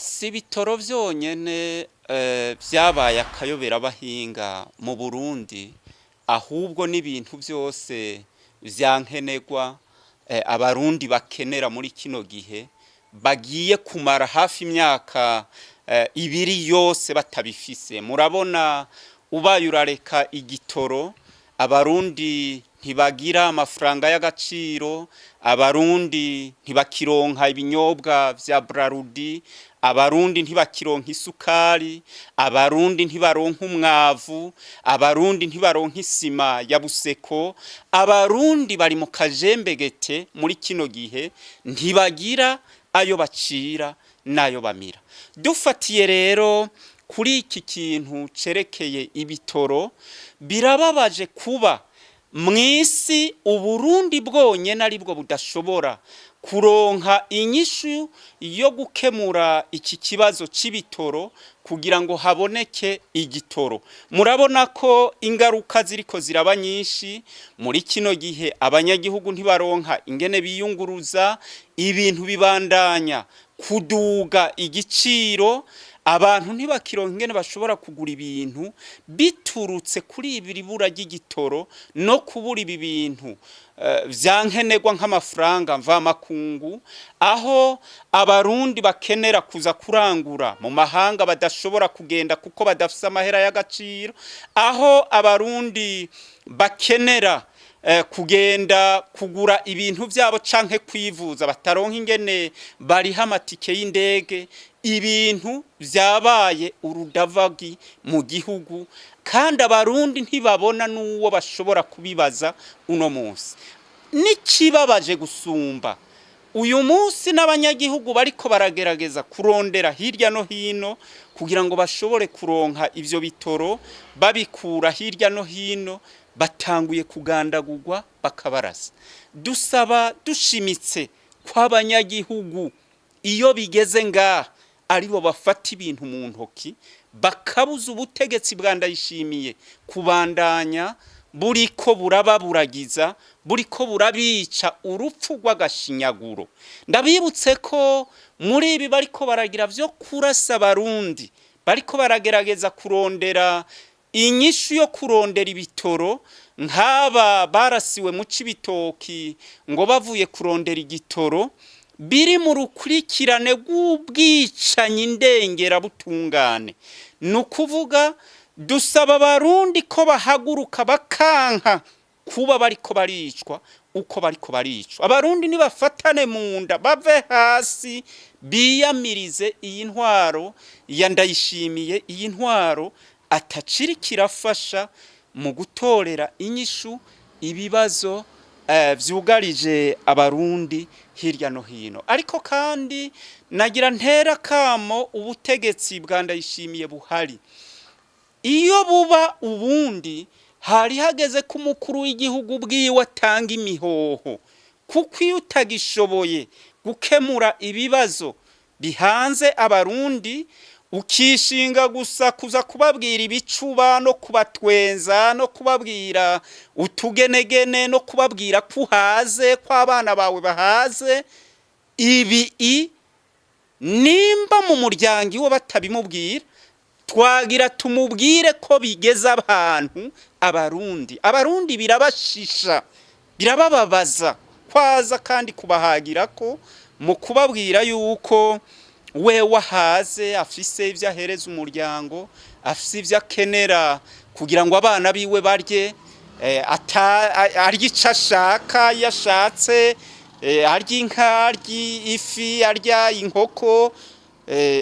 si ibitoro vyonyene vyabaye akayobera abahinga mu Burundi, ahubwo n'ibintu vyose vyankenerwa abarundi bakenera muri kino gihe bagiye kumara hafi imyaka ibiri yose batabifise. Murabona ubaye urareka igitoro, abarundi ntibagira amafaranga y'agaciro, abarundi ntibakironka ibinyobwa vya Brarudi, abarundi ntibakironka isukari, abarundi ntibaronka umwavu, abarundi ntibaronka isima ya Buseko, abarundi bari mu kajembegete muri kino gihe, ntibagira ayo bacira n'ayo bamira. Dufatiye rero kuri iki kintu cerekeye ibitoro, birababaje kuba mw'isi Uburundi bwonyene aribwo budashobora kuronka inyishu yo gukemura iki kibazo c'ibitoro kugira ngo haboneke igitoro. Murabona ko ingaruka ziriko ziraba nyinshi muri kino gihe, abanyagihugu ntibaronka ingene biyunguruza, ibintu bibandanya kuduga igiciro, abantu ntibakironka ingene bashobora kugura ibintu biturutse kuri ibiribura ry'igitoro no kubura ibi bintu vyankenerwa nk'amafaranga mvamakungu, aho abarundi bakenera kuza kurangura mu mahanga badashobora kugenda kuko badafise amahera y'agaciro, aho abarundi bakenera kugenda kugura ibintu vyabo canke kwivuza bataronka ingene bariha amatike y'indege. Ibintu vyabaye urudavagi mu gihugu, kandi abarundi ntibabona n'uwo bashobora kubibaza uno munsi. N'ikibabaje gusumba, uyu munsi n'abanyagihugu bariko baragerageza kurondera hirya no hino kugira ngo bashobore kuronka ivyo bitoro, babikura hirya no hino, batanguye kugandagurwa bakabarasa. Dusaba dushimitse kw'abanyagihugu iyo bigeze ngaha aribo bafata ibintu mu ntoki, bakabuza ubutegetsi bwa Ndayishimiye kubandanya buriko burababuragiza, buriko burabica urupfu rw'agashinyaguro. Ndabibutse ko muri ibi bariko baragira vyo kurasa abarundi, bariko baragerageza kurondera inyishu yo kurondera ibitoro, nk'aba barasiwe mu Cibitoki ngo bavuye kurondera igitoro, biri mu rukurikirane rw'ubwicanyi ndengera butungane. Nukuvuga dusaba abarundi ko bahaguruka bakanka kuba bariko baricwa uko bariko baricwa. Abarundi nibafatane mu nda, bave hasi, biyamirize iyi ntwaro ya Ndayishimiye, iyi ntwaro ataciri kirafasha mu gutorera inyishu ibibazo vyugarije abarundi hirya no hino. Ariko kandi nagira ntera kamo ubutegetsi bwa Ndayishimiye buhari, iyo buba ubundi hari hageze ko umukuru w'igihugu bwiwe atanga imihoho, kuko iyo utagishoboye gukemura ibibazo bihanze abarundi, ukishinga gusa kuza kubabwira ibicuba no kubatwenza no kubabwira utugenegene no kubabwira kuhaze kw'abana bawe bahaze, ibi nimba mu muryango iwe batabimubwira, twagira tumubwire ko bigeze abantu abarundi birabashisha, birabababaza kwaza kandi kubahagira ko mu kubabwira yuko we wahaze afise ivyo ahereza umuryango, afise ivyo akenera kugira ngo abana biwe barye, arya ico ashaka, yashatse arya inka, arya ifi, arya inkoko,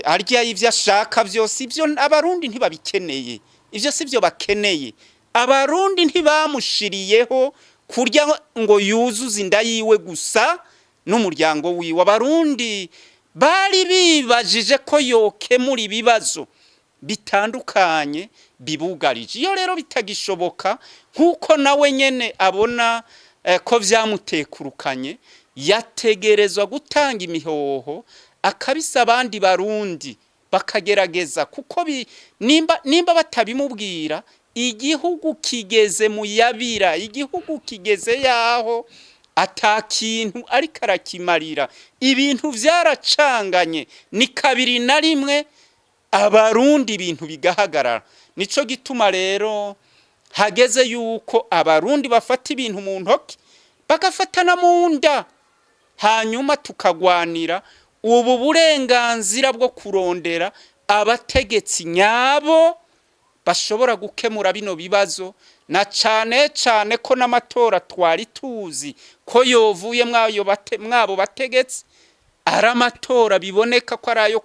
arya ivyo ashaka vyose. Ivyo abarundi ntibabikeneye, ivyo sivyo bakeneye. Abarundi ntibamushiriyeho kurya ngo yuzuze inda yiwe gusa n'umuryango wiwe. Abarundi bari bibajije ko yokemura ibibazo bitandukanye bibugarije. Iyo rero bitagishoboka, nkuko nawe nyene abona ko vyamutekurukanye, yategerezwa gutanga imihoho, akabisa abandi barundi bakagerageza, kuko nimba batabimubwira, igihugu kigeze mu yabira, igihugu kigeze yaho ata kintu ariko arakimarira, ibintu vyaracanganye, ni kabiri na rimwe abarundi ibintu bigahagarara. Nico gituma rero hageze yuko abarundi bafata ibintu mu ntoki bagafatana mu nda, hanyuma tukagwanira ubu burenganzira bwo kurondera abategetsi nyabo bashobora gukemura bino bibazo, na cane cane ko n'amatora twari tuzi ko yovuye mwabo bategetsi ari amatora biboneka ko ari ayo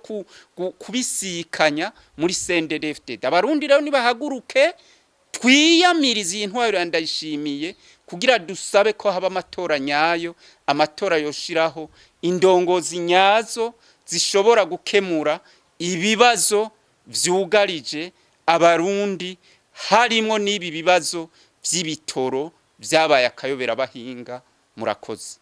kubisikanya muri CNDD-FDD. Abarundi rero nibahaguruke twiyamiriza iyi ntwaro Ndayishimiye kugira dusabe ko haba amatora nyayo, amatora yoshiraho indongozi nyazo zishobora gukemura ibibazo vyugarije abarundi, harimo n'ibi bibazo vy'ibitoro vyabaye akayobera bahinga. Murakoze.